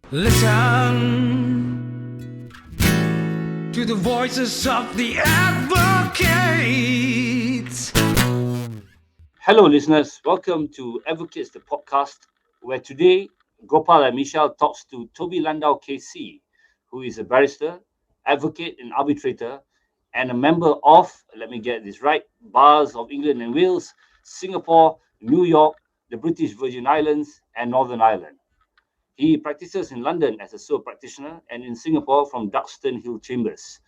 Listen to the voices of the advocates. Hello, listeners. Welcome to Advocates, the podcast, where today Gopal and Michelle talks to Toby Landau KC, who is a barrister, advocate, and arbitrator, and a member of, let me get this right, bars of England and Wales, Singapore, New York, the British Virgin Islands, and Northern Ireland. He practices in London as a sole practitioner and in Singapore from Duxton Hill Chambers,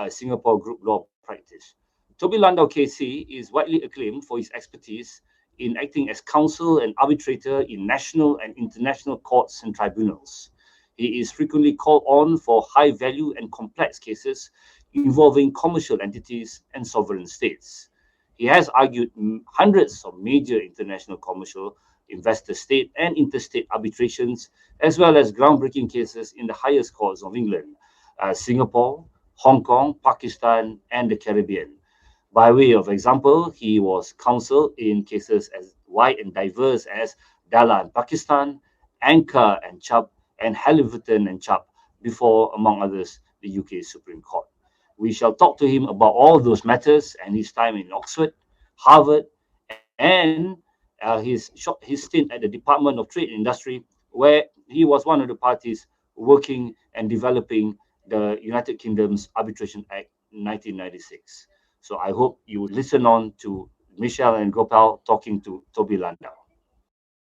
Singapore group law practice. Toby Landau KC is widely acclaimed for his expertise in acting as counsel and arbitrator in national and international courts and tribunals. He is frequently called on for high value and complex cases involving commercial entities and sovereign states. He has argued hundreds of major international commercial, investor state, and interstate arbitrations, as well as groundbreaking cases in the highest courts of England, Singapore, Hong Kong, Pakistan, and the Caribbean. By way of example, he was counsel in cases as wide and diverse as Dala and Pakistan, Anchor and Chubb, and Halliburton and Chubb, before, among others, the UK Supreme Court. We shall talk to him about all those matters and his time in Oxford, Harvard, and his stint at the Department of Trade and Industry, where he was one of the parties working and developing the United Kingdom's Arbitration Act 1996. So I hope you listen on to Michelle and Gopal talking to Toby Landau.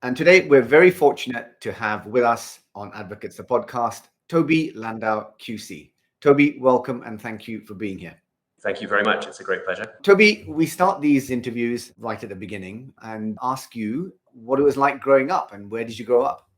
And today we're very fortunate to have with us on Advocates, the podcast, Toby Landau QC. Toby, welcome and thank you for being here. Thank you very much. It's a great pleasure. Toby, we start these interviews right at the beginning and ask you what it was like growing up and where did you grow up?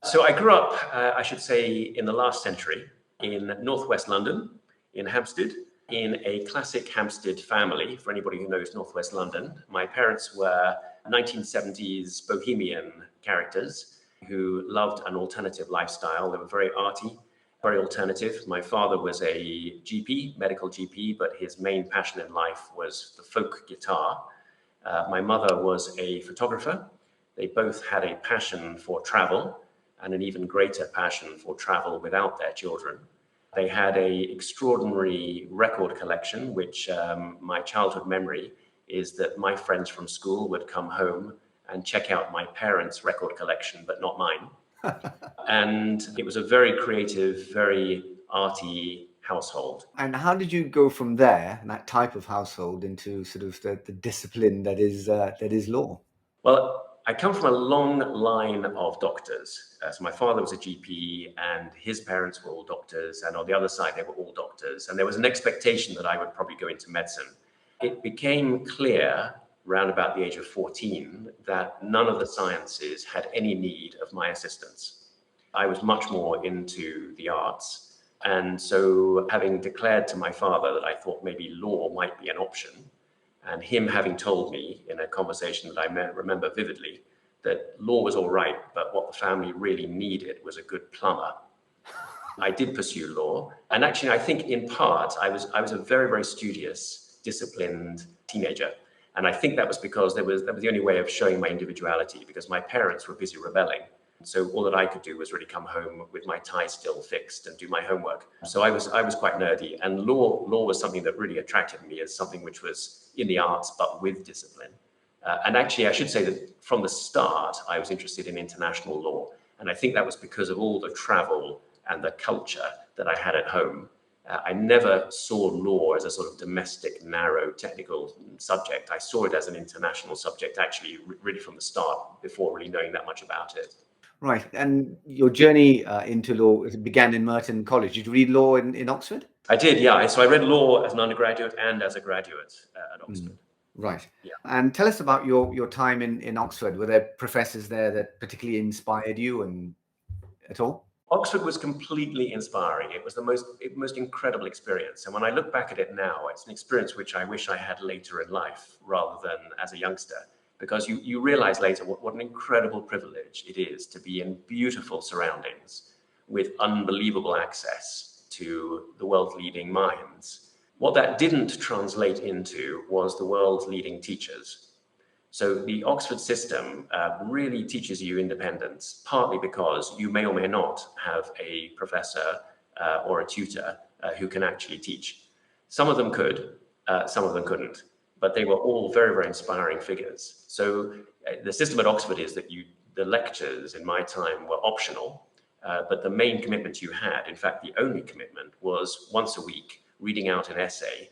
So I grew up, I should say, in the last century in northwest London, in Hampstead, in a classic Hampstead family. For anybody who knows northwest London, my parents were 1970s bohemian characters who loved an alternative lifestyle. They were very arty, very alternative. My father was a GP, medical GP, but his main passion in life was the folk guitar. My mother was a photographer. They both had a passion for travel and an even greater passion for travel without their children. They had an extraordinary record collection, which my childhood memory is that my friends from school would come home and check out my parents' record collection, but not mine. And it was a very creative, very arty household. And how did you go from there, that type of household, into sort of the discipline that is law? Well, I come from a long line of doctors. So my father was a GP and his parents were all doctors. And on the other side, they were all doctors. And there was an expectation that I would probably go into medicine. It became clear around about the age of 14 that none of the sciences had any need of my assistance. I was much more into the arts. And so having declared to my father that I thought maybe law might be an option, and him having told me in a conversation that I remember vividly that law was all right, but what the family really needed was a good plumber, I did pursue law. And actually, I think in part, I was a very, very studious, disciplined teenager. And I think that was because that was the only way of showing my individuality, because my parents were busy rebelling. So all that I could do was really come home with my tie still fixed and do my homework. So I was quite nerdy, and law was something that really attracted me as something which was in the arts, but with discipline. And actually, I should say that from the start, I was interested in international law. And I think that was because of all the travel and the culture that I had at home. I never saw law as a sort of domestic, narrow, technical subject. I saw it as an international subject, actually, really from the start, before really knowing that much about it. Right. And your journey into law began in Merton College. Did you read law in Oxford? I did, yeah. So I read law as an undergraduate and as a graduate at Oxford. Right. Yeah. And tell us about your time in Oxford. Were there professors there that particularly inspired you and at all? Oxford was completely inspiring. It was the most incredible experience. And when I look back at it now, it's an experience which I wish I had later in life rather than as a youngster, because you realize later what an incredible privilege it is to be in beautiful surroundings with unbelievable access to the world's leading minds. What that didn't translate into was the world's leading teachers. So the Oxford system really teaches you independence, partly because you may or may not have a professor or a tutor who can actually teach. Some of them could, some of them couldn't, but they were all very, very inspiring figures. So the system at Oxford is that the lectures in my time were optional, but the main commitment you had, in fact, the only commitment, was once a week reading out an essay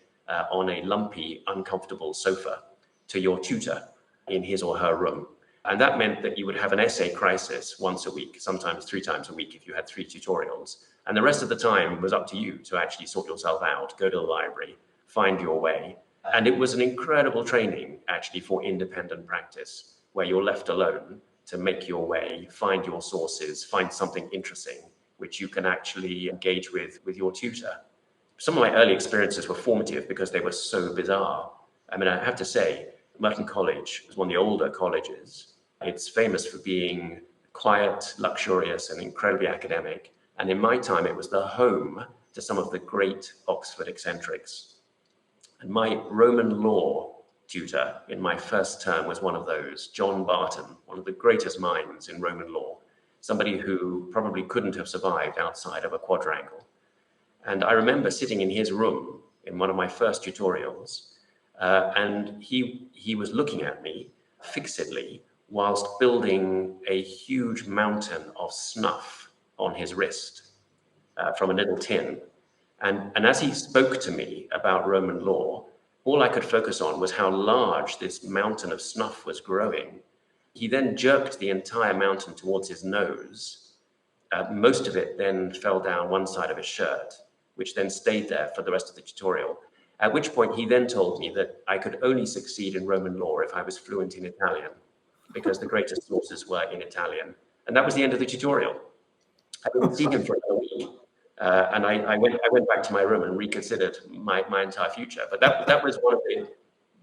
on a lumpy, uncomfortable sofa to your tutor in his or her room. And that meant that you would have an essay crisis once a week, sometimes 3 times a week if you had 3 tutorials. And the rest of the time was up to you to actually sort yourself out, go to the library, find your way. And it was an incredible training actually for independent practice, where you're left alone to make your way, find your sources, find something interesting, which you can actually engage with your tutor. Some of my early experiences were formative because they were so bizarre. I mean, I have to say, Merton College was one of the older colleges. It's famous for being quiet, luxurious, and incredibly academic. And in my time, it was the home to some of the great Oxford eccentrics. And my Roman law tutor in my first term was one of those, John Barton, one of the greatest minds in Roman law, somebody who probably couldn't have survived outside of a quadrangle. And I remember sitting in his room in one of my first tutorials, and he was looking at me fixedly whilst building a huge mountain of snuff on his wrist from a little tin. And as he spoke to me about Roman law, all I could focus on was how large this mountain of snuff was growing. He then jerked the entire mountain towards his nose. Most of it then fell down one side of his shirt, which then stayed there for the rest of the tutorial. At which point he then told me that I could only succeed in Roman law if I was fluent in Italian, because the greatest sources were in Italian. And that was the end of the tutorial. I didn't see him for another week. And I went back to my room and reconsidered my entire future. But that was one of the,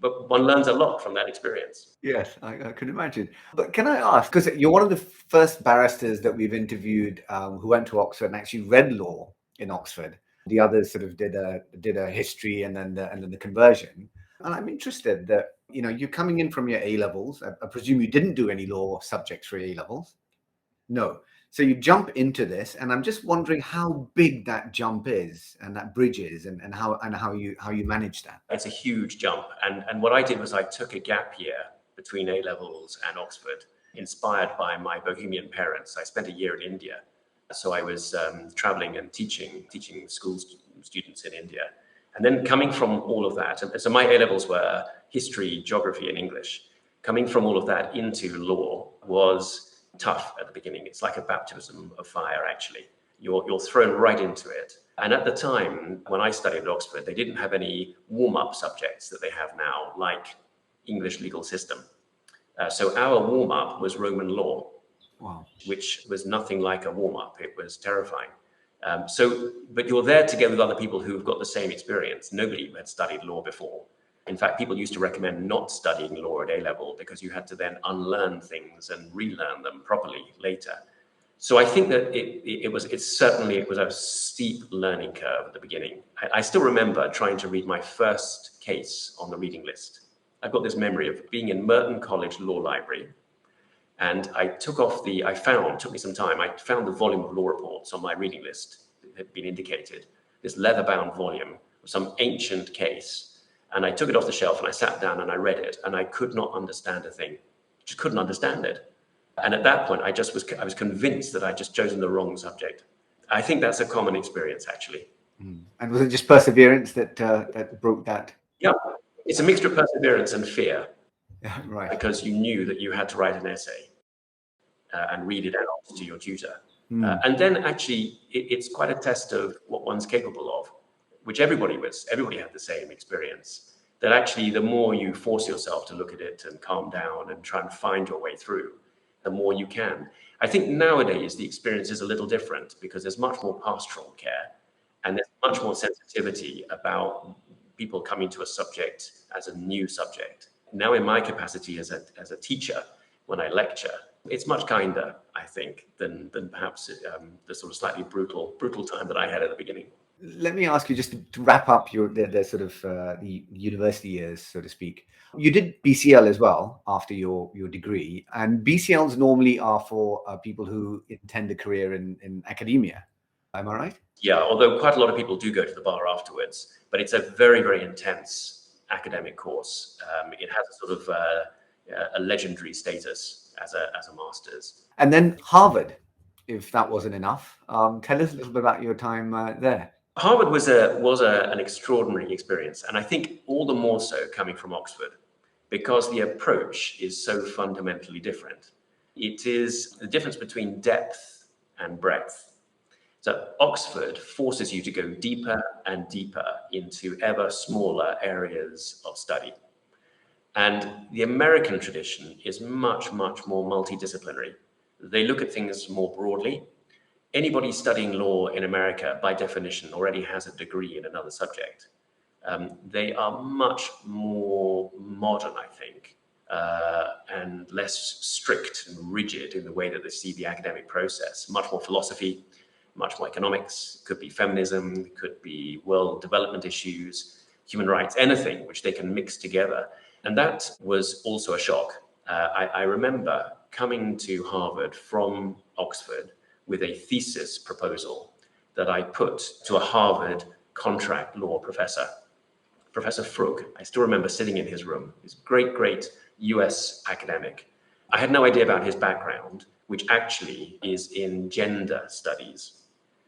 but one learns a lot from that experience. Yes, I could imagine. But can I ask, because you're one of the first barristers that we've interviewed who went to Oxford and actually read law in Oxford. The others sort of did a history and then the conversion. And I'm interested that, you know, you're coming in from your A levels. I presume you didn't do any law subjects for A levels. No. So you jump into this, and I'm just wondering how big that jump is and that bridge is, and how you manage that. It's a huge jump. And what I did was I took a gap year between A levels and Oxford, inspired by my Bohemian parents. I spent a year in India. So I was traveling and teaching school students in India. And then coming from all of that, and so my A levels were history, geography, and English. Coming from all of that into law was tough at the beginning. It's like a baptism of fire, actually. You're thrown right into it. And at the time, when I studied at Oxford, they didn't have any warm-up subjects that they have now, like English legal system. So our warm-up was Roman law. Wow. Which was nothing like a warm-up. It was terrifying. But you're there together with other people who've got the same experience. Nobody had studied law before. In fact, people used to recommend not studying law at A level because you had to then unlearn things and relearn them properly later. So I think that it was a steep learning curve at the beginning. I still remember trying to read my first case on the reading list. I've got this memory of being in Merton College Law Library. And I took me some time, I found the volume of law reports on my reading list that had been indicated, this leather-bound volume of some ancient case. And I took it off the shelf and I sat down and I read it, and I could not understand a thing. Just couldn't understand it. And at that point, I was convinced that I'd just chosen the wrong subject. I think that's a common experience, actually. And was it just perseverance that broke that? Yeah, it's a mixture of perseverance and fear. Yeah, right. Because you knew that you had to write an essay and read it out to your tutor. And then actually, it's quite a test of what one's capable of, which everybody had the same experience. That actually, the more you force yourself to look at it and calm down and try and find your way through, the more you can. I think nowadays, the experience is a little different because there's much more pastoral care and there's much more sensitivity about people coming to a subject as a new subject. Now in my capacity as a teacher, when I lecture, it's much kinder, I think, than perhaps the sort of slightly brutal time that I had at the beginning. Let me ask you just to wrap up the sort of the university years, so to speak. You did BCL as well after your degree, and BCLs normally are for people who intend a career in academia. Am I right? Yeah, although quite a lot of people do go to the bar afterwards, but it's a very, very intense academic course. It has a sort of a legendary status as a master's. And then Harvard, if that wasn't enough, tell us a little bit about your time there. Harvard was an extraordinary experience, and I think all the more so coming from Oxford, because the approach is so fundamentally different. It is the difference between depth and breadth. So Oxford forces you to go deeper and deeper into ever smaller areas of study. And the American tradition is much, much more multidisciplinary. They look at things more broadly. Anybody studying law in America, by definition, already has a degree in another subject. They are much more modern, I think, and less strict and rigid in the way that they see the academic process. Much more philosophy, much more economics, could be feminism, could be world development issues, human rights, anything which they can mix together. And that was also a shock. I remember coming to Harvard from Oxford with a thesis proposal that I put to a Harvard contract law professor, Professor Frug. I still remember sitting in his room. He's a great, great US academic. I had no idea about his background, which actually is in gender studies.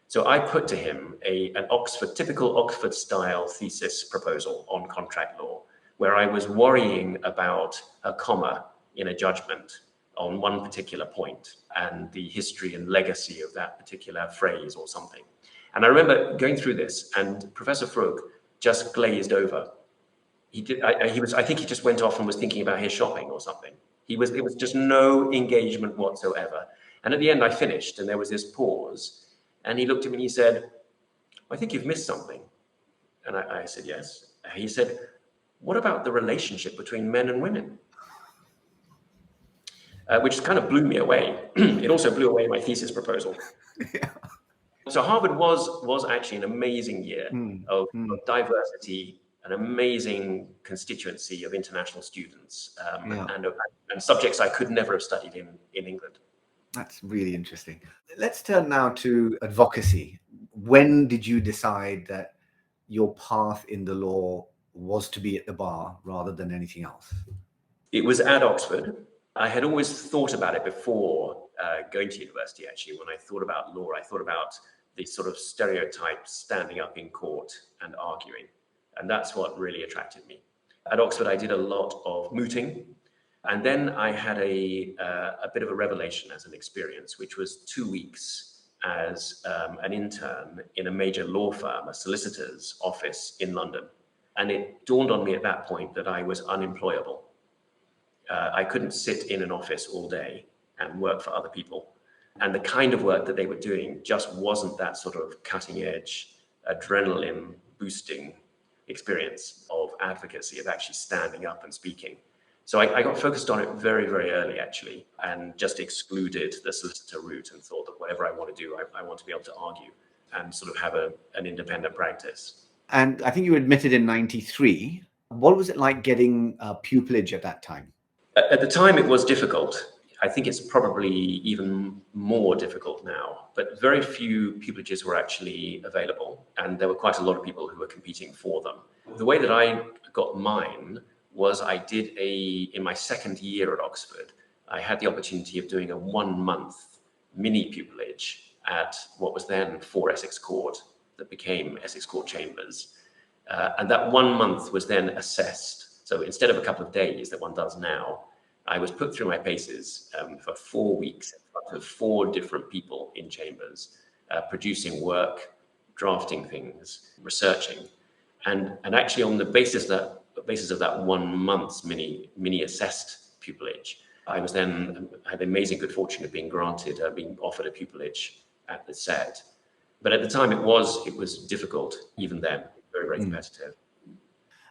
So I put to him an typical Oxford style thesis proposal on contract law, where I was worrying about a comma in a judgment on one particular point and the history and legacy of that particular phrase or something. And I remember going through this, and Professor Frug just glazed over. I think he just went off and was thinking about his shopping or something. It was just no engagement whatsoever. And at the end I finished, and there was this pause. And he looked at me and he said, "I think you've missed something." And I said, "Yes." He said, "What about the relationship between men and women?" Which kind of blew me away. It also blew away my thesis proposal. Yeah. So Harvard was actually an amazing year of diversity, an amazing constituency of international students, and subjects I could never have studied in England. That's really interesting. Let's turn now to advocacy. When did you decide that your path in the law was to be at the bar rather than anything else? It was at Oxford. I had always thought about it before going to university, actually. When I thought about law, I thought about the sort of stereotypes standing up in court and arguing. And that's what really attracted me. At Oxford, I did a lot of mooting. And then I had a bit of a revelation as an experience, which was 2 weeks as an intern in a major law firm, a solicitor's office in London. And it dawned on me at that point that I was unemployable. I couldn't sit in an office all day and work for other people. And the kind of work that they were doing just wasn't that sort of cutting edge, adrenaline boosting experience of advocacy, of actually standing up and speaking. So I got focused on it very, very early, actually, and just excluded the solicitor route and thought that whatever I want to do, I want to be able to argue and sort of have an independent practice. And I think you admitted in 93. What was it like getting pupillage at that time? At the time, it was difficult. I think it's probably even more difficult now, but very few pupillages were actually available, and there were quite a lot of people who were competing for them. The way that I got mine was I did in my second year at Oxford, I had the opportunity of doing a 1-month mini pupillage at what was then 4 Essex Court, that became Essex Court Chambers. And that 1 month was then assessed. So instead of a couple of days that one does now, I was put through my paces for 4 weeks in front of 4 different people in chambers, producing work, drafting things, researching. And actually on the basis of that 1 month's mini assessed pupillage, I had the amazing good fortune of being offered a pupillage at the set. But at the time it was difficult, even then, very, very competitive.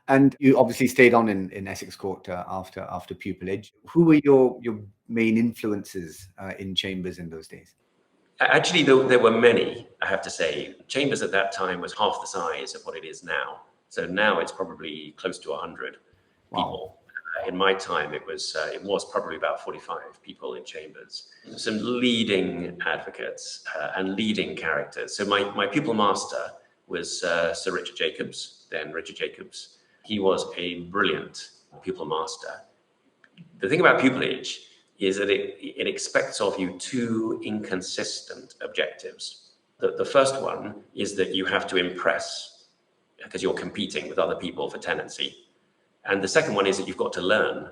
And you obviously stayed on in Essex Court after pupillage. Who were your main influences in chambers in those days? Actually, there were many, I have to say. Chambers at that time was half the size of what it is now. So now it's probably close to 100 people. In my time, it was probably about 45 people in Chambers. Some leading advocates and leading characters. So my pupil master was Sir Richard Jacobs, then Richard Jacobs. He was a brilliant pupil master. The thing about pupillage is that it expects of you two inconsistent objectives. The first one is that you have to impress because you're competing with other people for tenancy. And the second one is that you've got to learn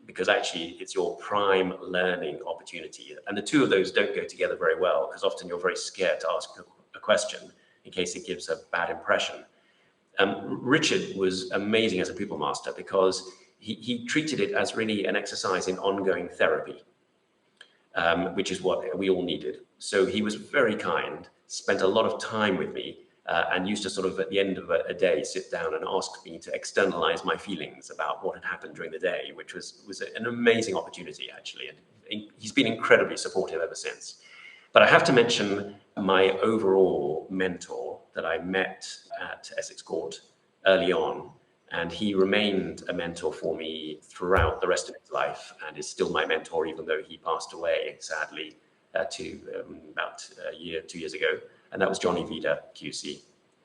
because actually it's your prime learning opportunity. And the two of those don't go together very well because often you're very scared to ask a question in case it gives a bad impression. Richard was amazing as a pupil master because he treated it as really an exercise in ongoing therapy, which is what we all needed. So he was very kind, spent a lot of time with me, and used to sort of at the end of a day sit down and ask me to externalize my feelings about what had happened during the day, which was an amazing opportunity, actually. And he's been incredibly supportive ever since. But I have to mention my overall mentor that I met at Essex Court early on. And he remained a mentor for me throughout the rest of his life and is still my mentor, even though he passed away, sadly, about a year, 2 years ago. And that was Johnny Vida, QC,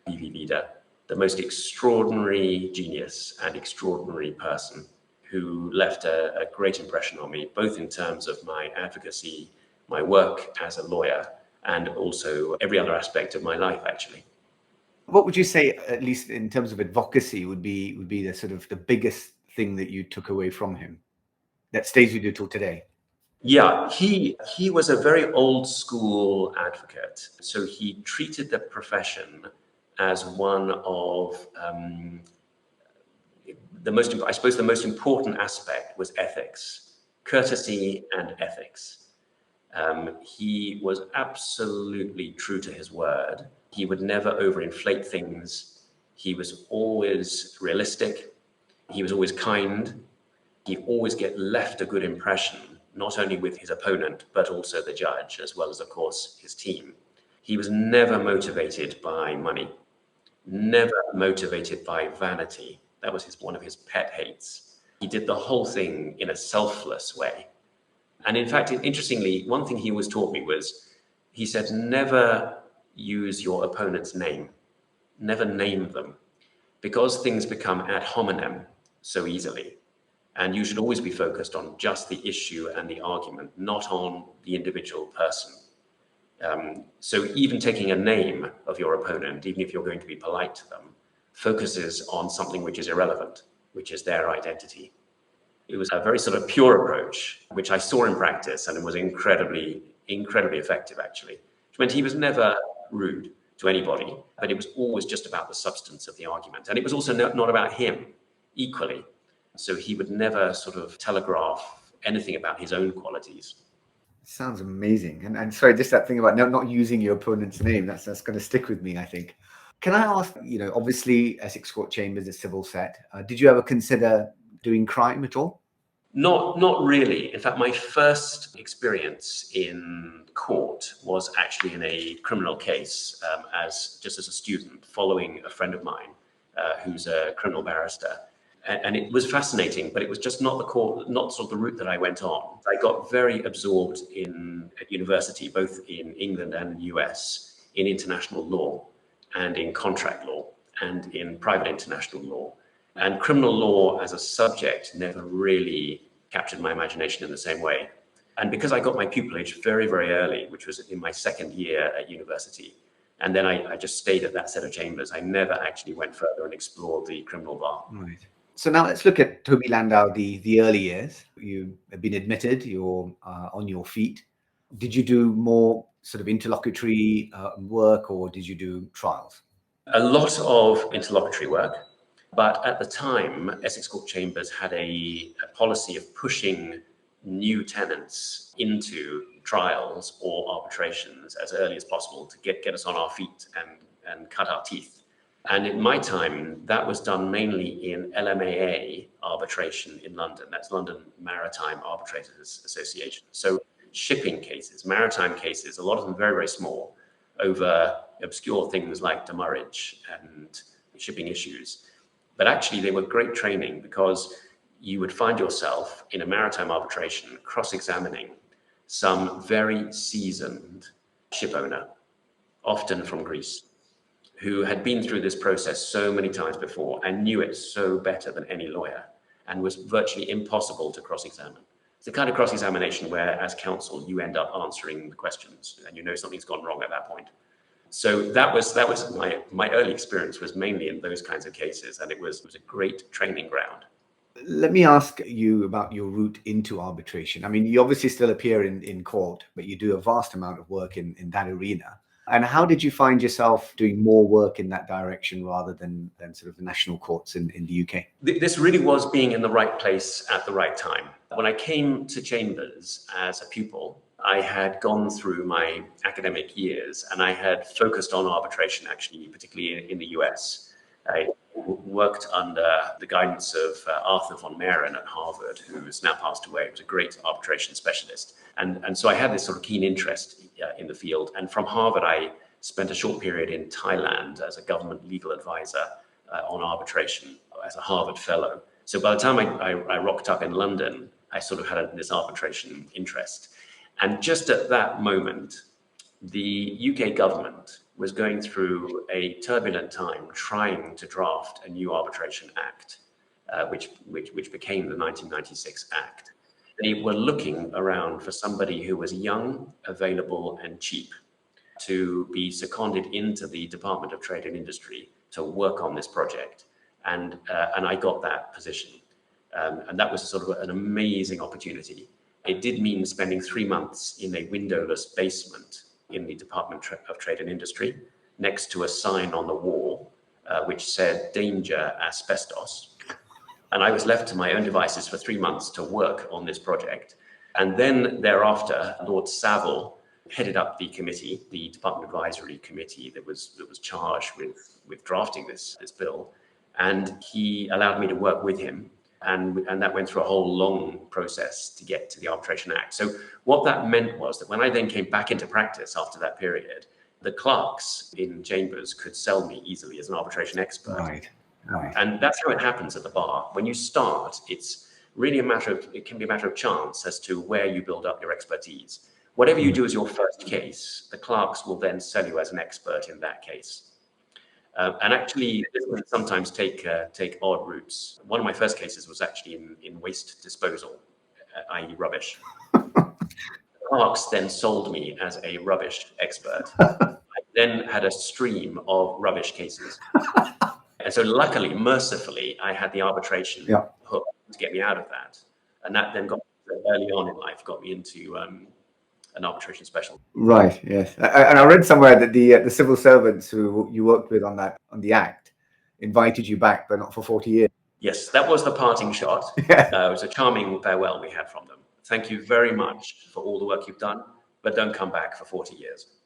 BV Vida, the most extraordinary genius and extraordinary person who left a great impression on me, both in terms of my advocacy, my work as a lawyer, and also every other aspect of my life, actually. What would you say, at least in terms of advocacy, would be the sort of the biggest thing that you took away from him that stays with you till today? Yeah, he was a very old school advocate. So he treated the profession as one of the most important aspect was ethics, courtesy and ethics. He was absolutely true to his word. He would never overinflate things. He was always realistic. He was always kind. He always left a good impression, not only with his opponent, but also the judge, as well as, of course, his team. He was never motivated by money, never motivated by vanity. That was one of his pet hates. He did the whole thing in a selfless way. And in fact, interestingly, one thing he always taught me was, he said, never use your opponent's name, never name them, because things become ad hominem so easily. And you should always be focused on just the issue and the argument, not on the individual person. So even taking a name of your opponent, even if you're going to be polite to them, focuses on something which is irrelevant, which is their identity. It was a very sort of pure approach, which I saw in practice, and it was incredibly, incredibly effective, actually. Which meant he was never rude to anybody, but it was always just about the substance of the argument. And it was also not about him equally. So he would never sort of telegraph anything about his own qualities. Sounds amazing. And sorry, just that thing about not using your opponent's name, that's going to stick with me, I think. Can I ask, obviously Essex Court Chambers is civil set. Did you ever consider doing crime at all? Not really. In fact, my first experience in court was actually in a criminal case as a student, following a friend of mine who's a criminal barrister. And it was fascinating, but it was just not sort of the route that I went on. I got very absorbed at university, both in England and the US, in international law and in contract law and in private international law. And criminal law as a subject never really captured my imagination in the same way. And because I got my pupillage very, very early, which was in my second year at university, and then I just stayed at that set of chambers, I never actually went further and explored the criminal bar. Right. So now let's look at Toby Landau, the early years. You have been admitted, you're on your feet. Did you do more sort of interlocutory work, or did you do trials? A lot of interlocutory work. But at the time, Essex Court Chambers had a policy of pushing new tenants into trials or arbitrations as early as possible to get us on our feet and cut our teeth. And in my time, that was done mainly in LMAA arbitration in London. That's London Maritime Arbitrators Association. So shipping cases, maritime cases, a lot of them very, very small, over obscure things like demurrage and shipping issues. But actually, they were great training because you would find yourself in a maritime arbitration cross-examining some very seasoned ship owner, often from Greece, who had been through this process so many times before and knew it so better than any lawyer, and was virtually impossible to cross-examine. It's the kind of cross-examination where, as counsel, you end up answering the questions and you know something's gone wrong at that point. So that was my early experience was mainly in those kinds of cases, and it was a great training ground. Let me ask you about your route into arbitration. I mean, you obviously still appear in court, but you do a vast amount of work in that arena. And how did you find yourself doing more work in that direction rather than sort of the national courts in the UK? This really was being in the right place at the right time. When I came to Chambers as a pupil, I had gone through my academic years and I had focused on arbitration, actually, particularly in the US. I worked under the guidance of Arthur von Mehren at Harvard, who has now passed away. He was a great arbitration specialist. And so I had this sort of keen interest in the field. And from Harvard, I spent a short period in Thailand as a government legal advisor on arbitration as a Harvard fellow. So by the time I rocked up in London, I sort of had this arbitration interest. And just at that moment, the UK government was going through a turbulent time trying to draft a new arbitration act, which became the 1996 Act. They were looking around for somebody who was young, available, and cheap to be seconded into the Department of Trade and Industry to work on this project. And I got that position. And that was sort of an amazing opportunity. It did mean spending 3 months in a windowless basement in the Department of Trade and Industry, next to a sign on the wall, which said, "Danger, asbestos." And I was left to my own devices for 3 months to work on this project. And then thereafter, Lord Saville headed up the committee, the Department Advisory Committee that was charged with drafting this bill. And he allowed me to work with him. And that went through a whole long process to get to the Arbitration Act. So what that meant was that when I then came back into practice after that period, the clerks in Chambers could sell me easily as an arbitration expert. Right. And that's how it happens at the bar. When you start, it's really it can be a matter of chance as to where you build up your expertise. Whatever you do as your first case, the clerks will then sell you as an expert in that case. And actually, this can sometimes take odd routes. One of my first cases was actually in waste disposal, i.e. rubbish. Clerks then sold me as a rubbish expert. I then had a stream of rubbish cases. And so luckily, mercifully, I had the arbitration hook to get me out of that. And that then early on in life, got me into an arbitration specialist. Right. Yes. And I read somewhere that the civil servants who you worked with on the Act invited you back, but not for 40 years. Yes, that was the parting shot. It was a charming farewell we had from them. Thank you very much for all the work you've done, but don't come back for 40 years.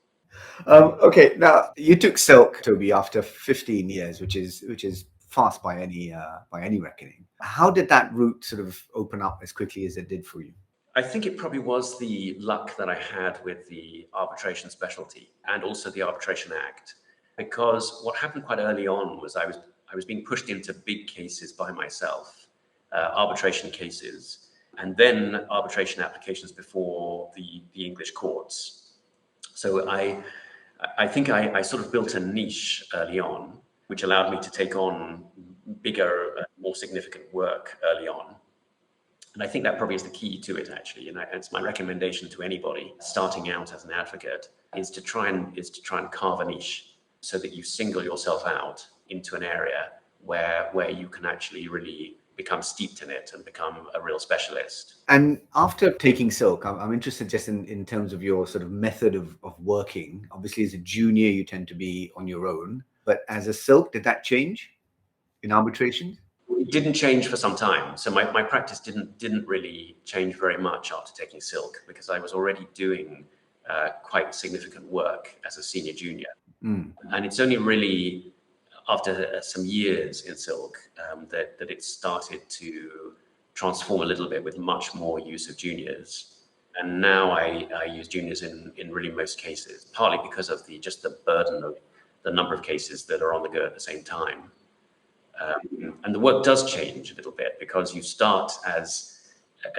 Okay. Now you took silk, Toby, after 15 years, which is fast by any reckoning. How did that route sort of open up as quickly as it did for you? I think it probably was the luck that I had with the arbitration specialty and also the Arbitration Act, because what happened quite early on was I was being pushed into big cases by myself, arbitration cases, and then arbitration applications before the English courts. So I think I sort of built a niche early on, which allowed me to take on bigger, more significant work early on. And I think that probably is the key to it, actually. And it's my recommendation to anybody starting out as an advocate is to try and carve a niche so that you single yourself out into an area where you can actually really become steeped in it and become a real specialist. And after taking silk, I'm interested just in terms of your sort of method of working. Obviously, as a junior, you tend to be on your own. But as a silk, did that change in arbitration? It didn't change for some time. So my practice didn't really change very much after taking silk, because I was already doing quite significant work as a senior junior. And it's only really after some years in silk that it started to transform a little bit with much more use of juniors. And now I use juniors in really most cases, partly because of just the burden of the number of cases that are on the go at the same time. And the work does change a little bit, because you start as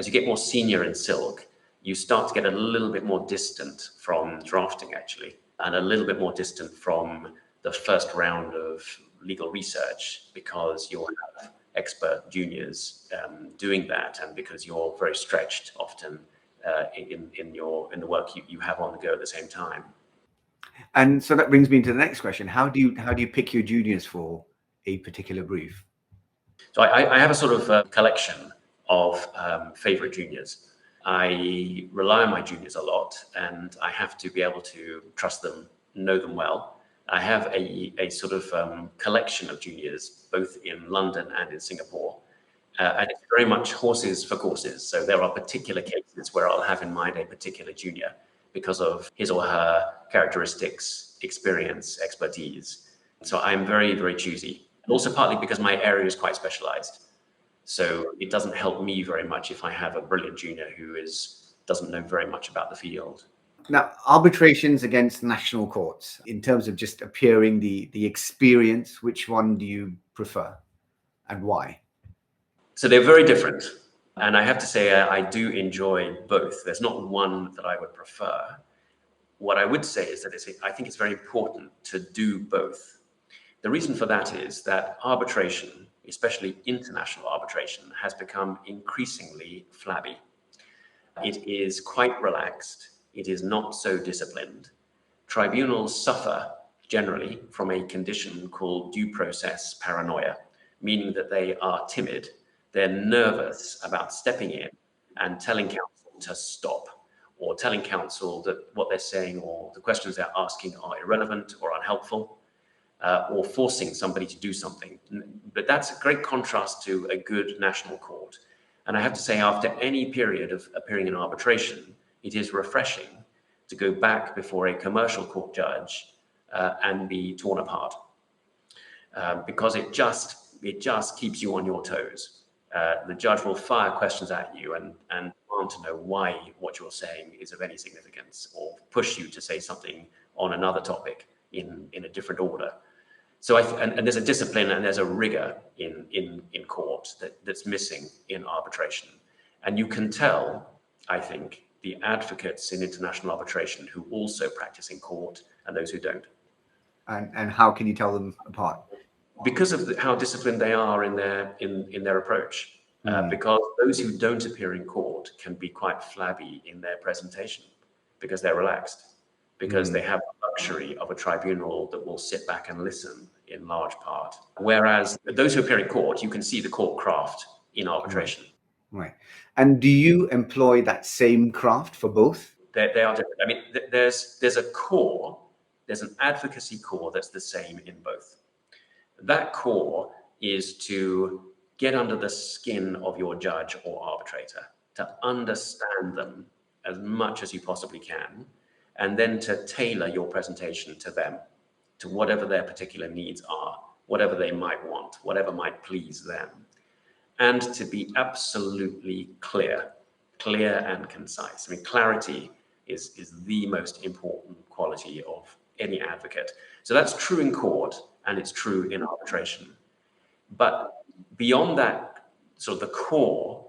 you get more senior in Silk, you start to get a little bit more distant from drafting, actually, and a little bit more distant from the first round of legal research, because you'll have expert juniors doing that, and because you're very stretched often in the work you have on the go at the same time. And so that brings me to the next question. How do you pick your juniors for a particular brief? So I have a sort of collection of favorite juniors. I rely on my juniors a lot, and I have to be able to trust them, know them well. I have a sort of collection of juniors, both in London and in Singapore. And it's very much horses for courses. So there are particular cases where I'll have in mind a particular junior because of his or her characteristics, experience, expertise. So I'm very, very choosy. And also partly because my area is quite specialized. So it doesn't help me very much if I have a brilliant junior who doesn't know very much about the field. Now, arbitrations against national courts, in terms of just appearing, the experience, which one do you prefer and why? So they're very different. And I have to say, I do enjoy both. There's not one that I would prefer. What I would say is that I think it's very important to do both. The reason for that is that arbitration, especially international arbitration, has become increasingly flabby. It is quite relaxed. It is not so disciplined. Tribunals suffer generally from a condition called due process paranoia, meaning that they are timid. They're nervous about stepping in and telling counsel to stop, or telling counsel that what they're saying or the questions they're asking are irrelevant or unhelpful, or forcing somebody to do something. But that's a great contrast to a good national court. And I have to say, after any period of appearing in arbitration, it is refreshing to go back before a commercial court judge and be torn apart, because it just keeps you on your toes. The judge will fire questions at you and want to know why what you're saying is of any significance, or push you to say something on another topic in a different order. So and there's a discipline and there's a rigor in court that's missing in arbitration. And you can tell, I think, the advocates in international arbitration who also practice in court and those who don't. And how can you tell them apart? Because of how disciplined they are in their approach. Because those who don't appear in court can be quite flabby in their presentation, because they're relaxed, because they have the luxury of a tribunal that will sit back and listen in large part. Whereas those who appear in court, you can see the court craft in arbitration. Right. And do you employ that same craft for both? They are different. I mean, there's a core, there's an advocacy core that's the same in both. That core is to get under the skin of your judge or arbitrator, to understand them as much as you possibly can, and then to tailor your presentation to them, to whatever their particular needs are, whatever they might want, whatever might please them, and to be absolutely clear and concise. I mean, clarity is the most important quality of any advocate. So that's true in court, and it's true in arbitration. But beyond that, sort of the core,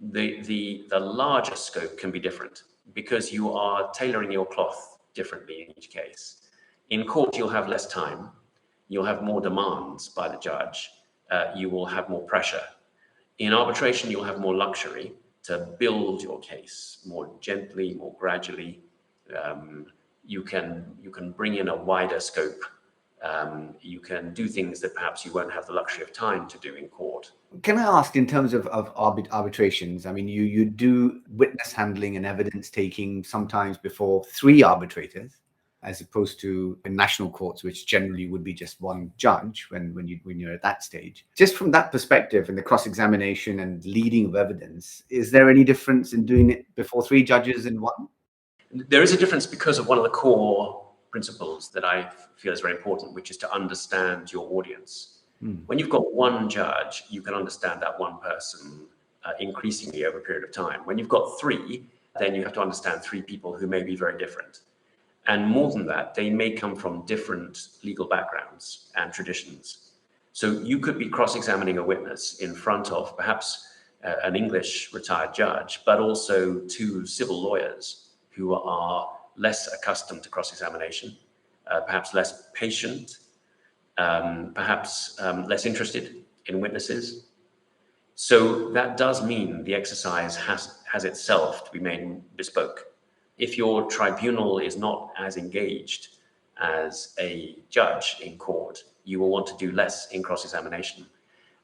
the larger scope can be different, because you are tailoring your cloth differently in each case. In court, you'll have less time, you'll have more demands by the judge, you will have more pressure. In arbitration, you'll have more luxury to build your case more gently, more gradually. You can bring in a wider scope. You can do things that perhaps you won't have the luxury of time to do in court. Can I ask, in terms of arbitrations, I mean, you do witness handling and evidence taking sometimes before 3 arbitrators, as opposed to in national courts, which generally would be just one judge when you're at that stage. Just from that perspective, and the cross-examination and leading of evidence, is there any difference in doing it before 3 judges in one? There is a difference because of one of the core principles that I feel is very important, which is to understand your audience. When you've got one judge, you can understand that one person increasingly over a period of time. When you've got 3, then you have to understand three people who may be very different. And more than that, they may come from different legal backgrounds and traditions. So you could be cross-examining a witness in front of perhaps an English retired judge, but also two civil lawyers who are less accustomed to cross-examination, perhaps less patient, perhaps less interested in witnesses. So that does mean the exercise has itself to be made bespoke. If your tribunal is not as engaged as a judge in court, you will want to do less in cross-examination.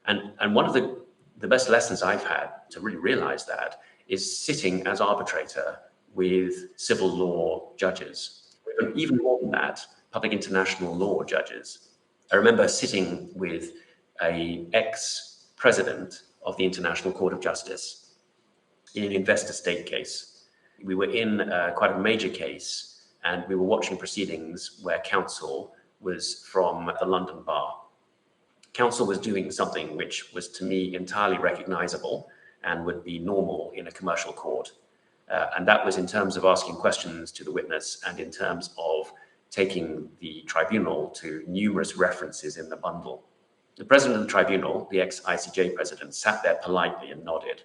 And one of the best lessons I've had to really realize that is sitting as arbitrator with civil law judges. Even more than that, public international law judges. I remember sitting with an ex-president of the International Court of Justice in an investor-state case. We were in quite a major case, and we were watching proceedings where counsel was from the London bar. Counsel was doing something which was to me entirely recognizable and would be normal in a commercial court. And that was in terms of asking questions to the witness and in terms of taking the tribunal to numerous references in the bundle. The president of the tribunal, the ex-ICJ president, sat there politely and nodded.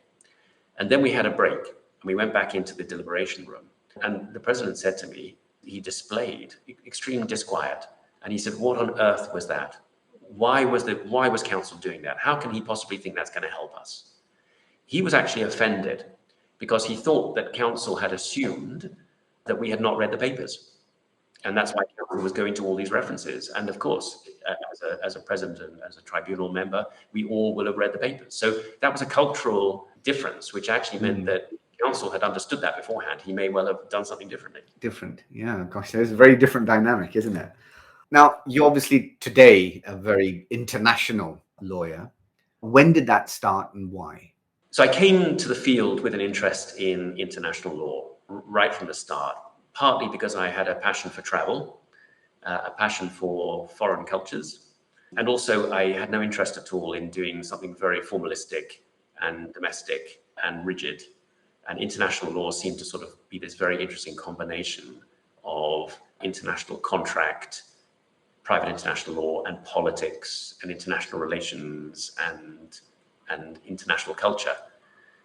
And then we had a break and we went back into the deliberation room. And the president said to me, he displayed extreme disquiet. And he said, "What on earth was that? Why was counsel doing that? How can he possibly think that's going to help us?" He was actually offended because he thought that counsel had assumed that we had not read the papers. And that's why counsel was going to all these references. And of course, as a president and as a tribunal member, we all will have read the papers. So that was a cultural difference, which actually meant that counsel had understood that beforehand. He may well have done something differently. Different. Yeah, gosh, there's a very different dynamic, isn't it? Now, you're obviously today a very international lawyer. When did that start and why? So I came to the field with an interest in international law right from the start, partly because I had a passion for travel, a passion for foreign cultures, and also I had no interest at all in doing something very formalistic and domestic and rigid. And international law seemed to sort of be this very interesting combination of international contract, private international law, and politics, and international relations, and international culture.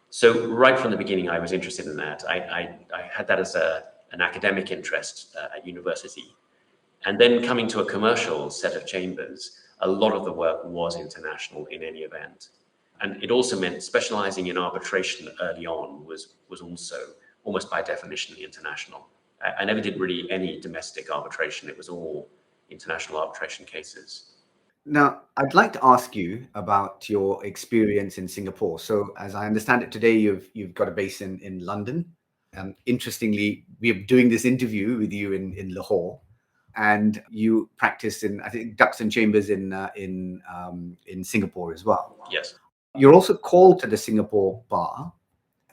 So right from the beginning, I was interested in that. I had that as an academic interest at university. And then coming to a commercial set of chambers, a lot of the work was international in any event. And it also meant specializing in arbitration early on was also almost by definition international. I never did really any domestic arbitration. It was all international arbitration cases. Now, I'd like to ask you about your experience in Singapore. So as I understand it today, you've got a base in London. Interestingly, we're doing this interview with you in Lahore, and you practice in, I think, Ducks and Chambers in Singapore as well. Yes. You're also called to the Singapore bar.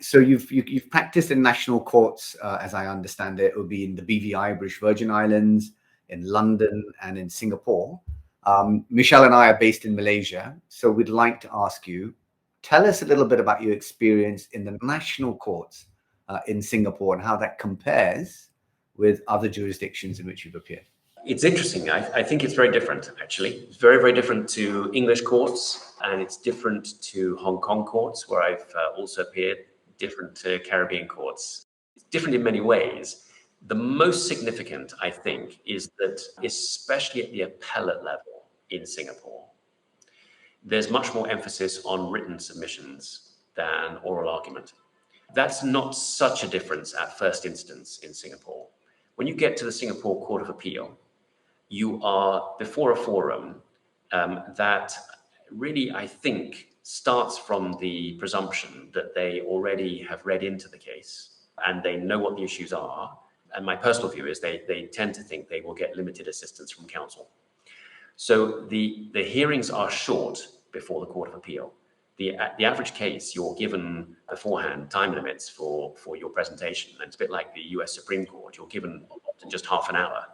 So you've practiced in national courts, as I understand it. It would be in the BVI, British Virgin Islands, in London, and in Singapore. Michelle and I are based in Malaysia, so we'd like to ask you, tell us a little bit about your experience in the national courts in Singapore and how that compares with other jurisdictions in which you've appeared. It's interesting. I think it's very different, actually. It's very, very different to English courts, and it's different to Hong Kong courts, where I've also appeared, different to Caribbean courts. It's different in many ways. The most significant, I think, is that especially at the appellate level in Singapore, there's much more emphasis on written submissions than oral argument. That's not such a difference at first instance in Singapore. When you get to the Singapore Court of Appeal, you are before a forum that really, I think, starts from the presumption that they already have read into the case and they know what the issues are. And my personal view is they tend to think they will get limited assistance from counsel. So the hearings are short before the Court of Appeal. The average case, you're given beforehand time limits for your presentation. And it's a bit like the US Supreme Court. You're given often just half an hour.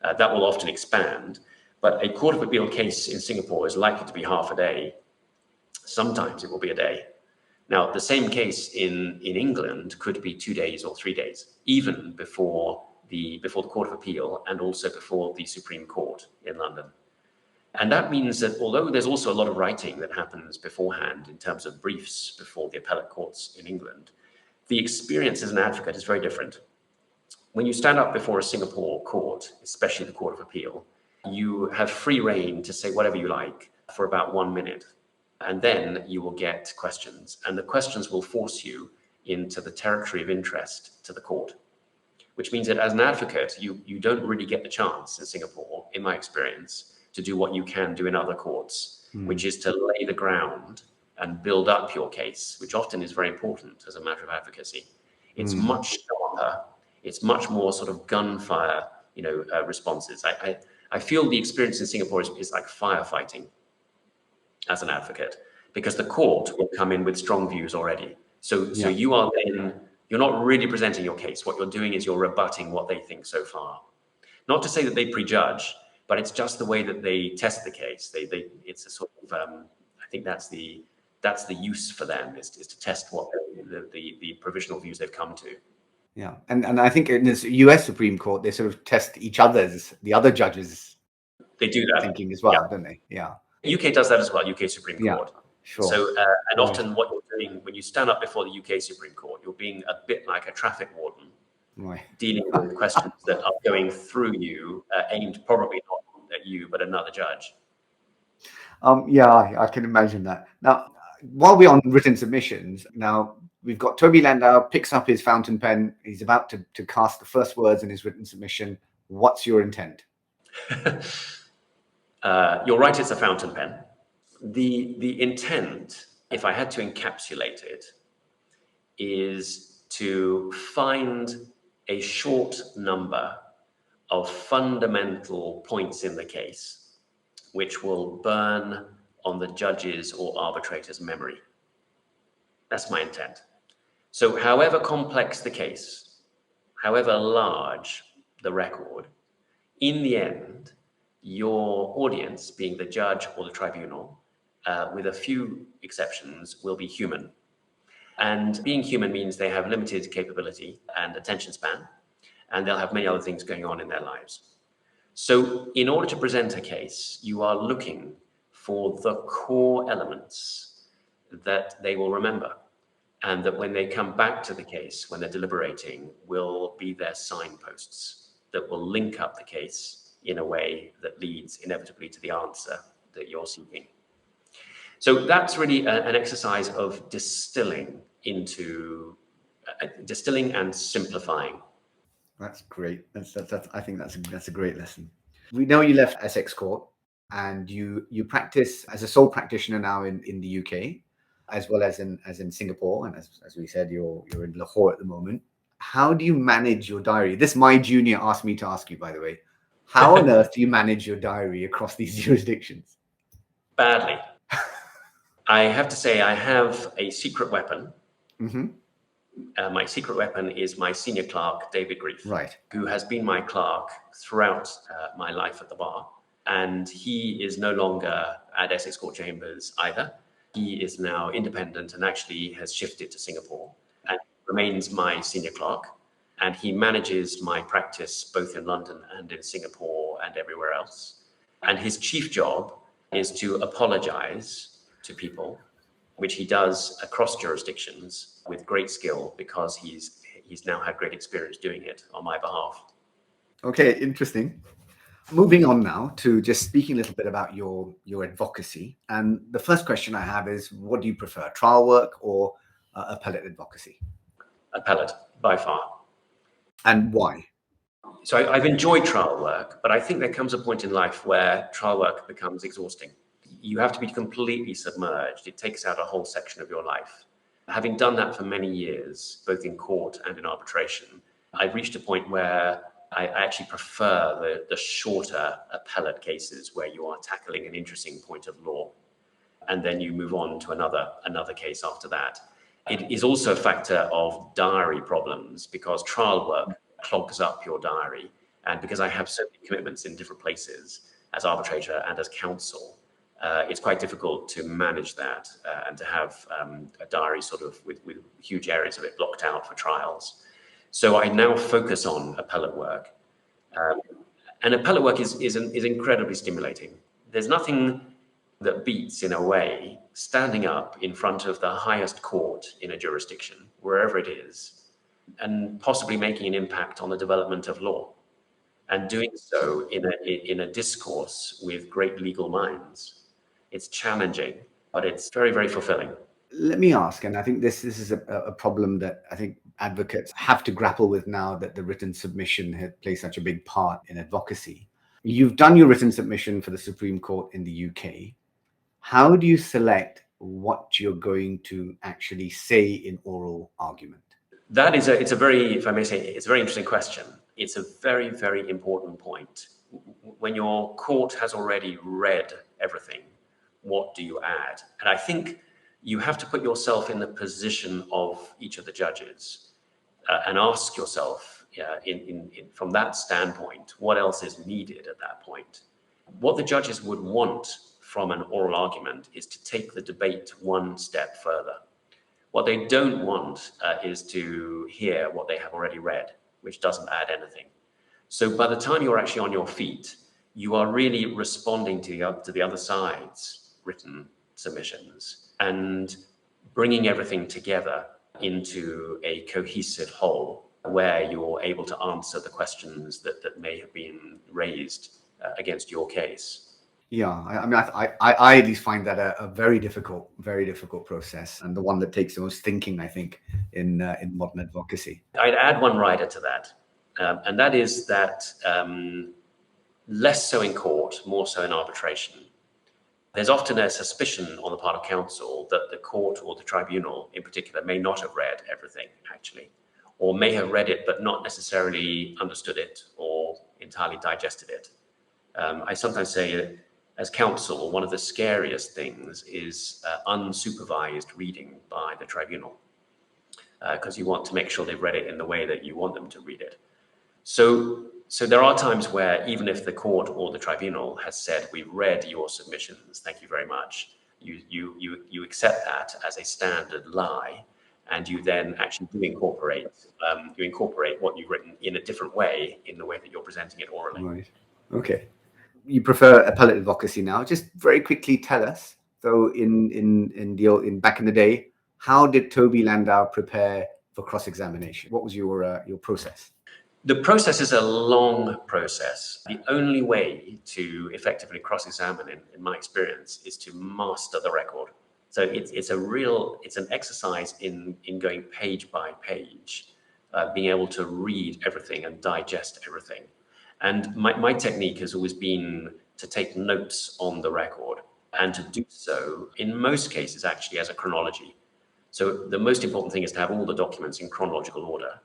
That will often expand. But a Court of Appeal case in Singapore is likely to be half a day. Sometimes it will be a day. Now, the same case in England could be 2 days or 3 days, even before the Court of Appeal and also before the Supreme Court in London. And that means that although there's also a lot of writing that happens beforehand in terms of briefs before the appellate courts in England, the experience as an advocate is very different. When you stand up before a Singapore court, especially the Court of Appeal, you have free rein to say whatever you like for about 1 minute. And then you will get questions. And the questions will force you into the territory of interest to the court, which means that as an advocate, you don't really get the chance in Singapore, in my experience, to do what you can do in other courts, which is to lay the ground and build up your case, which often is very important as a matter of advocacy. It's much sharper. It's much more sort of gunfire, responses. I feel the experience in Singapore is like firefighting as an advocate, because the court will come in with strong views already. So you're not really presenting your case. What you're doing is you're rebutting what they think so far. Not to say that they prejudge, but it's just the way that they test the case. It's a sort of, I think that's the use for them is to test what the provisional views they've come to. Yeah, and I think in this US Supreme Court, they sort of test the other judges. They do that thinking as well, don't they? Yeah. UK does that as well. UK Supreme Court. Sure. So and often what you're doing when you stand up before the UK Supreme Court, you're being a bit like a traffic warden. Right. Dealing with questions that are going through you, aimed probably not at you, but another judge. I can imagine that. Now, while we're on written submissions, now we've got Toby Landau picks up his fountain pen. He's about to cast the first words in his written submission. What's your intent? You're right, it's a fountain pen. The intent, if I had to encapsulate it, is to find a short number of fundamental points in the case which will burn on the judge's or arbitrator's memory. That's my intent. So however complex the case, however large the record, in the end, your audience, being the judge or the tribunal, with a few exceptions, will be human. And being human means they have limited capability and attention span, and they'll have many other things going on in their lives. So in order to present a case, you are looking for the core elements that they will remember, and that when they come back to the case, when they're deliberating, will be their signposts that will link up the case in a way that leads inevitably to the answer that you're seeking. So that's really an exercise of distilling and simplifying. That's great. I think that's a great lesson. We know you left Essex Court and you practice as a sole practitioner now in the UK, as well as in Singapore, and as we said, you're in Lahore at the moment. How do you manage your diary? This my junior asked me to ask you, by the way. How on earth do you manage your diary across these jurisdictions? Badly. I have to say I have a secret weapon. Mm-hmm. My secret weapon is my senior clerk, David Grief, right, who has been my clerk throughout my life at the bar. And he is no longer at Essex Court Chambers either. He is now independent and actually has shifted to Singapore and remains my senior clerk. And he manages my practice both in London and in Singapore and everywhere else. And his chief job is to apologize to people, which he does across jurisdictions with great skill because he's now had great experience doing it on my behalf. Okay, interesting. Moving on now to just speaking a little bit about your advocacy. And the first question I have is, what do you prefer, trial work or appellate advocacy? Appellate, by far. And why? So I've enjoyed trial work, but I think there comes a point in life where trial work becomes exhausting. You have to be completely submerged. It takes out a whole section of your life. Having done that for many years, both in court and in arbitration, I've reached a point where I actually prefer the shorter appellate cases where you are tackling an interesting point of law, and then you move on to another case after that. It is also a factor of diary problems because trial work clogs up your diary, and because I have so many commitments in different places as arbitrator and as counsel, it's quite difficult to manage that and to have a diary sort of with huge areas of it blocked out for trials. So I now focus on appellate work. And appellate work is incredibly stimulating. There's nothing that beats, in a way, standing up in front of the highest court in a jurisdiction, wherever it is, and possibly making an impact on the development of law, and doing so in a discourse with great legal minds. It's challenging, but it's very, very fulfilling. Let me ask, and I think this is a problem that I think advocates have to grapple with now that the written submission has played such a big part in advocacy. You've done your written submission for the Supreme Court in the UK. How do you select what you're going to actually say in oral argument? That is it's a very, if I may say, it's a very interesting question. It's a very, very important point. When your court has already read everything, what do you add? And I think you have to put yourself in the position of each of the judges and ask yourself, from that standpoint, what else is needed at that point? What the judges would want from an oral argument is to take the debate one step further. What they don't want is to hear what they have already read, which doesn't add anything. So by the time you're actually on your feet, you are really responding to the other side's written submissions and bringing everything together into a cohesive whole where you're able to answer the questions that may have been raised against your case. Yeah, I mean, I at least find that a very difficult process, and the one that takes the most thinking, I think, in modern advocacy. I'd add one rider to that, and that is that less so in court, more so in arbitration. There's often a suspicion on the part of counsel that the court or the tribunal in particular may not have read everything, actually, or may have read it but not necessarily understood it or entirely digested it. I sometimes say, as counsel, one of the scariest things is unsupervised reading by the tribunal, because you want to make sure they've read it in the way that you want them to read it. So there are times where even if the court or the tribunal has said, we've read your submissions, thank you very much, you accept that as a standard lie, and you then actually do incorporate what you've written in a different way, in the way that you're presenting it orally. Right. Okay. You prefer appellate advocacy now. Just very quickly tell us. So in back in the day, how did Toby Landau prepare for cross-examination? What was your process? The process is a long process. The only way to effectively cross-examine, in my experience, is to master the record. So it's an exercise in going page by page, being able to read everything and digest everything. And my technique has always been to take notes on the record, and to do so, in most cases, actually as a chronology. So the most important thing is to have all the documents in chronological order.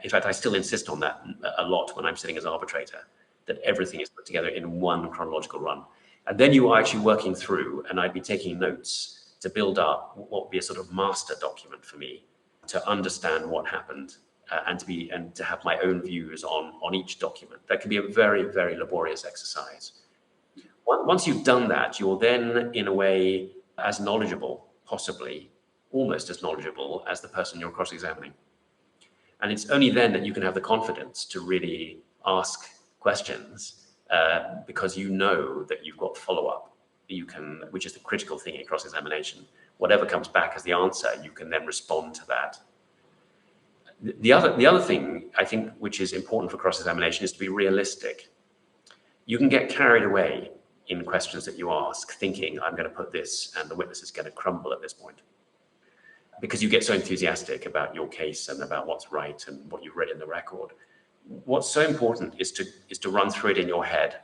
In fact, I still insist on that a lot when I'm sitting as arbitrator, that everything is put together in one chronological run. And then you are actually working through, and I'd be taking notes to build up what would be a sort of master document for me to understand what happened. And to have my own views on each document. That can be a very, very laborious exercise. Once you've done that, you're then, in a way, as knowledgeable, possibly almost as knowledgeable as the person you're cross-examining. And it's only then that you can have the confidence to really ask questions, because you know that you've got follow-up. Which is the critical thing in cross-examination. Whatever comes back as the answer, you can then respond to that. The other thing, I think, which is important for cross-examination is to be realistic. You can get carried away in questions that you ask, thinking, I'm going to put this and the witness is going to crumble at this point, because you get so enthusiastic about your case and about what's right and what you've read in the record. What's so important is to run through it in your head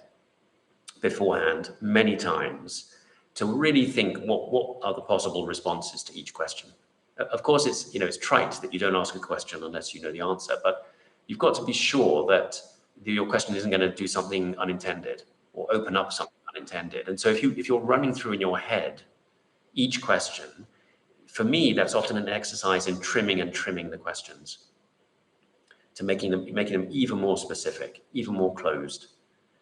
beforehand many times, to really think what are the possible responses to each question. Of course, it's trite that you don't ask a question unless you know the answer, but you've got to be sure that your question isn't going to do something unintended or open up something unintended. And so if you're running through in your head each question, for me, that's often an exercise in trimming the questions, to making them even more specific, even more closed,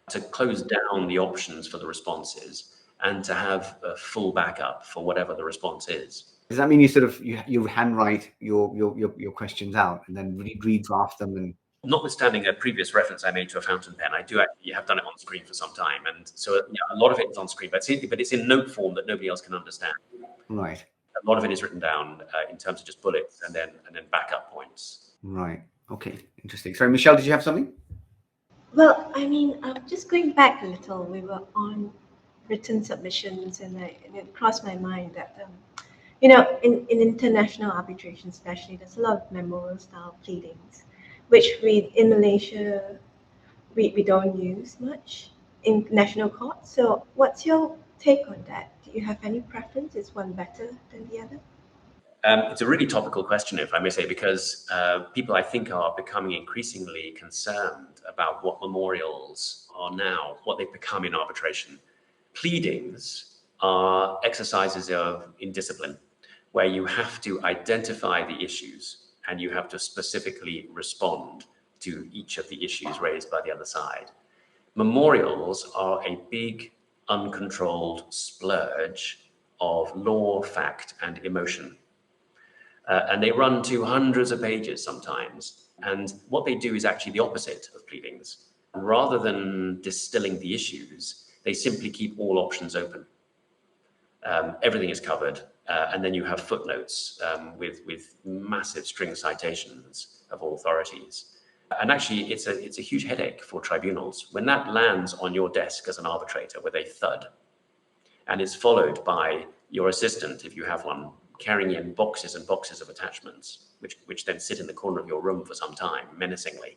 to close down the options for the responses, and to have a full backup for whatever the response is. Does that mean you handwrite your questions out and then redraft them? And notwithstanding a previous reference I made to a fountain pen, I do actually have done it on screen for some time, and so a lot of it is on screen, but it's in note form that nobody else can understand. Right. A lot of it is written down in terms of just bullets and then backup points. Right. Okay. Interesting. Sorry, Michelle, did you have something? Well, I mean, just going back a little, we were on written submissions, and it crossed my mind that, in international arbitration especially, there's a lot of memorial style pleadings, which in Malaysia, we don't use much in national court. So what's your take on that? Do you have any preference? Is one better than the other? It's a really topical question, if I may say, because people, I think, are becoming increasingly concerned about what memorials are now, what they've become in arbitration. Pleadings are exercises in discipline, where you have to identify the issues and you have to specifically respond to each of the issues raised by the other side. Memorials are a big, uncontrolled splurge of law, fact, and emotion. And they run to hundreds of pages sometimes. And what they do is actually the opposite of pleadings. Rather than distilling the issues, they simply keep all options open. Everything is covered. And then you have footnotes with massive string citations of all authorities. And actually, it's a huge headache for tribunals. When that lands on your desk as an arbitrator with a thud, and it's followed by your assistant, if you have one, carrying in boxes and boxes of attachments, which then sit in the corner of your room for some time, menacingly.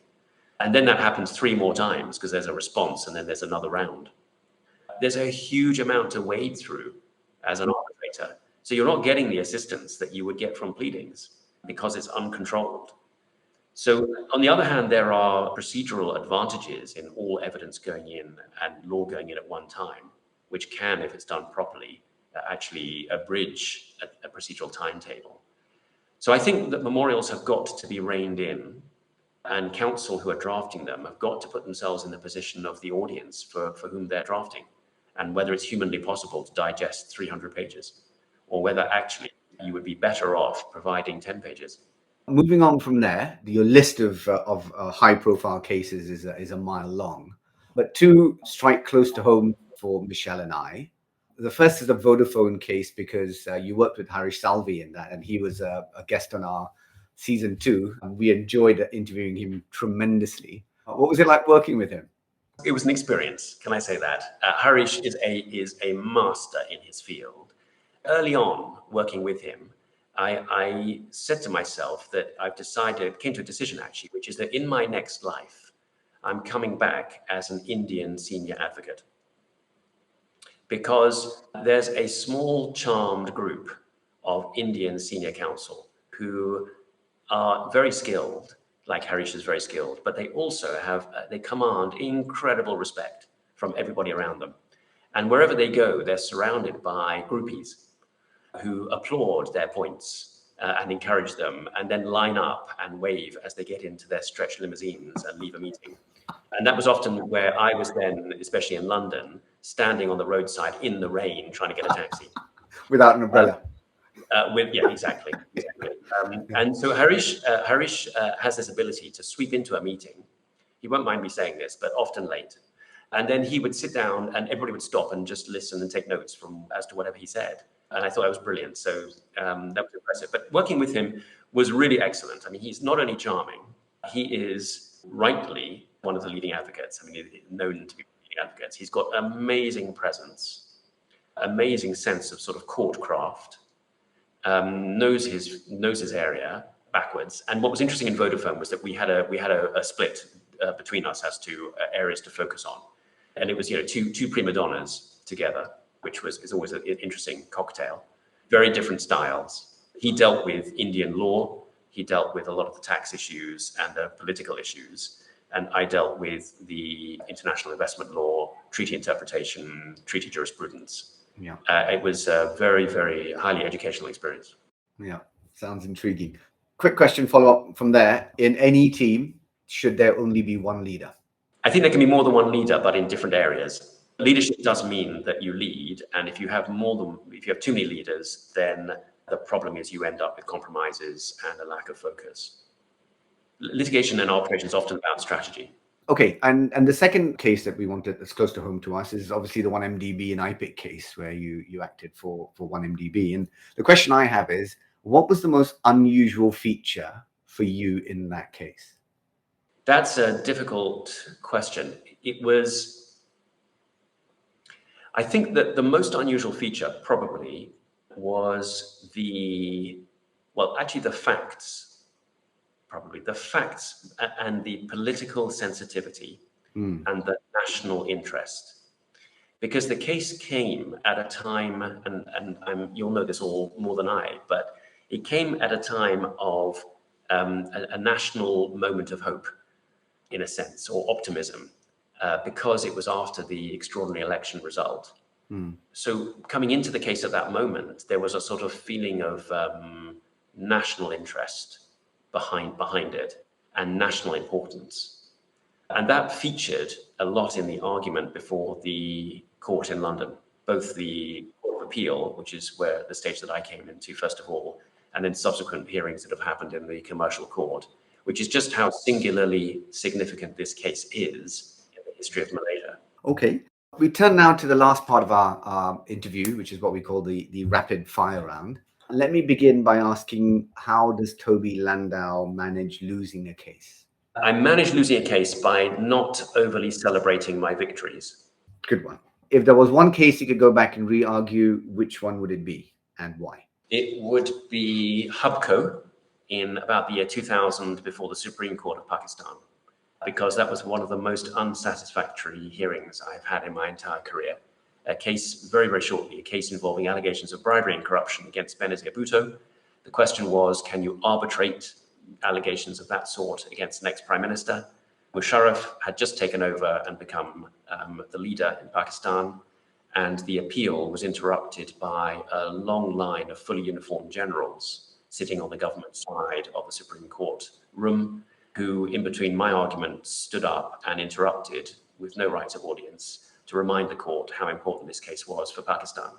And then that happens 3 more times because there's a response and then there's another round. There's a huge amount to wade through as an arbitrator. So you're not getting the assistance that you would get from pleadings because it's uncontrolled. So on the other hand, there are procedural advantages in all evidence going in and law going in at one time, which can, if it's done properly, actually abridge a procedural timetable. So I think that memorials have got to be reined in, and counsel who are drafting them have got to put themselves in the position of the audience for whom they're drafting, and whether it's humanly possible to digest 300 pages, or whether actually you would be better off providing 10 pages. Moving on from there, your list of high-profile cases is a mile long, but 2 strike close to home for Michelle and I. The first is the Vodafone case because you worked with Harish Salvi in that, and he was a guest on our season 2, and we enjoyed interviewing him tremendously. What was it like working with him? It was an experience, can I say that? Harish is a master in his field. Early on, working with him, I said to myself that came to a decision actually, which is that in my next life, I'm coming back as an Indian senior advocate. Because there's a small charmed group of Indian senior counsel who are very skilled, like Harish is very skilled, but they also they command incredible respect from everybody around them. And wherever they go, they're surrounded by groupies who applaud their points and encourage them, and then line up and wave as they get into their stretch limousines and leave a meeting. And that was often where I was then, especially in London, standing on the roadside in the rain trying to get a taxi. Without an umbrella. Exactly. And so Harish has this ability to sweep into a meeting. He won't mind me saying this, but often late. And then he would sit down and everybody would stop and just listen and take notes as to whatever he said. And I thought that was brilliant. So that was impressive. But working with him was really excellent. I mean, he's not only charming, he is rightly one of the leading advocates. I mean, he's known to be leading advocates. He's got amazing presence, amazing sense of sort of court craft, knows his area backwards. And what was interesting in Vodafone was that we had a split between us as to areas to focus on. And it was, two prima donnas together, which is always an interesting cocktail. Very different styles. He dealt with Indian law. He dealt with a lot of the tax issues and the political issues. And I dealt with the international investment law, treaty interpretation, treaty jurisprudence. Yeah. It was a very, very highly educational experience. Yeah, sounds intriguing. Quick question, follow up from there. In any team, should there only be one leader? I think there can be more than one leader, but in different areas. Leadership does mean that you lead, and if you have too many leaders, then the problem is you end up with compromises and a lack of focus. Litigation and arbitration is often about strategy. Okay, and the second case that we wanted that's close to home to us is obviously the 1MDB and IPIC case where you acted for 1MDB. And the question I have is, what was the most unusual feature for you in that case? That's a difficult question. I think that the most unusual feature probably was the facts. Probably the facts and the political sensitivity and the national interest. Because the case came at a time, and you'll know this all more than I, but it came at a time of a national moment of hope, in a sense, or optimism, because it was after the extraordinary election result. So coming into the case at that moment, there was a sort of feeling of national interest behind it and national importance. And that featured a lot in the argument before the court in London, both the Court of Appeal, which is where the stage that I came into first of all, and then subsequent hearings that have happened in the commercial court, which is just how singularly significant this case is in the history of Malaysia. Okay. We turn now to the last part of our interview, which is what we call the rapid fire round. Let me begin by asking, how does Toby Landau manage losing a case? I managed losing a case by not overly celebrating my victories. Good one. If there was one case you could go back and re-argue, which one would it be and why? It would be Hubco in about the year 2000 before the Supreme Court of Pakistan, because that was one of the most unsatisfactory hearings I've had in my entire career. A case, very, very shortly, a case involving allegations of bribery and corruption against Benazir Bhutto. The question was, can you arbitrate allegations of that sort against an ex-prime minister? Musharraf had just taken over and become the leader in Pakistan, and the appeal was interrupted by a long line of fully uniformed generals sitting on the government side of the Supreme Court room, who, in between my arguments, stood up and interrupted with no rights of audience to remind the court how important this case was for Pakistan.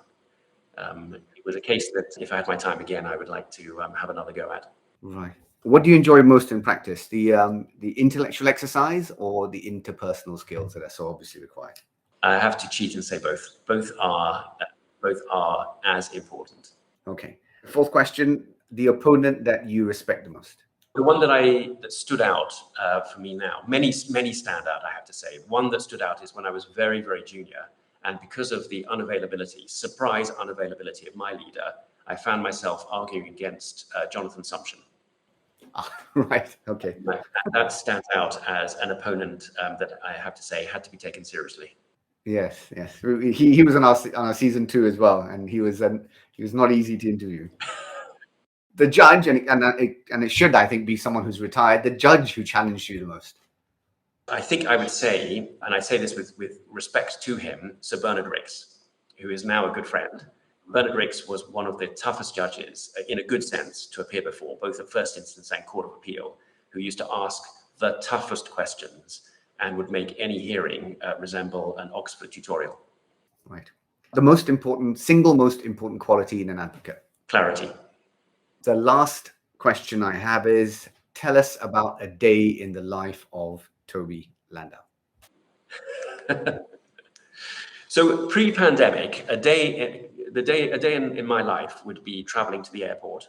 It was a case that, if I had my time again, I would like to have another go at. Right. What do you enjoy most in practice? The intellectual exercise or the interpersonal skills that are so obviously required? I have to cheat and say both. Both are as important. Okay. Fourth question, the opponent that you respect the most? The one that stood out for me now, many stand out, I have to say. One that stood out is when I was very, very junior, and because of the surprise unavailability of my leader, I found myself arguing against Jonathan Sumption. Right, okay. That stands out as an opponent that I have to say had to be taken seriously. Yes. He was on our season 2 as well, and he was not easy to interview. The judge, and it should, I think, be someone who's retired, the judge who challenged you the most. I think I would say, and I say this with respect to him, Sir Bernard Ricks, who is now a good friend. Bernard Ricks was one of the toughest judges, in a good sense, to appear before, both at first instance and Court of Appeal, who used to ask the toughest questions and would make any hearing resemble an Oxford tutorial. Right. The single most important quality in an advocate? Clarity. The last question I have is, tell us about a day in the life of Toby Landau. So pre-pandemic, a day in my life would be traveling to the airport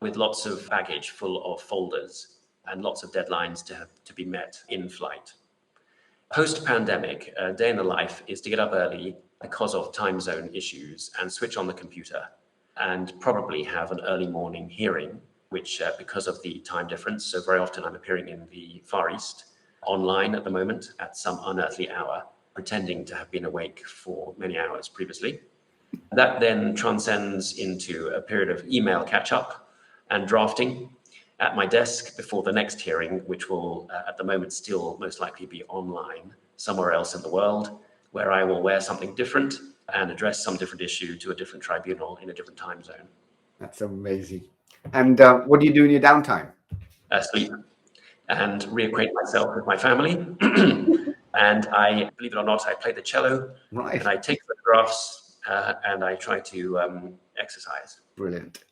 with lots of baggage full of folders and lots of deadlines to be met in flight. Post-pandemic, a day in the life is to get up early because of time zone issues and switch on the computer and probably have an early morning hearing, which because of the time difference, so very often I'm appearing in the Far East online at the moment at some unearthly hour, pretending to have been awake for many hours previously. That then transcends into a period of email catch-up and drafting at my desk before the next hearing, which will at the moment still most likely be online somewhere else in the world, where I will wear something different and address some different issue to a different tribunal in a different time zone. That's amazing. And what do you do in your downtime? Sleep and reacquaint myself with my family And I, believe it or not, I play the cello, Right. and I take photographs, and I try to exercise. Brilliant.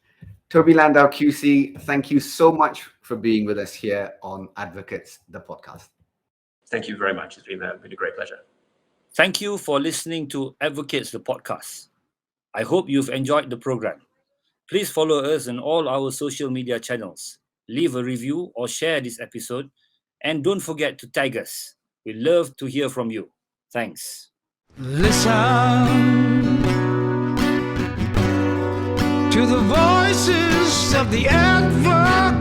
Toby Landau QC, thank you so much for being with us here on Advocates, the podcast. Thank you very much. It's been a great pleasure. Thank you for listening to Advocates, the podcast. I hope you've enjoyed the program. Please follow us on all our social media channels. Leave a review or share this episode. And don't forget to tag us. We love to hear from you. Thanks. Listen to the voices of the advocate.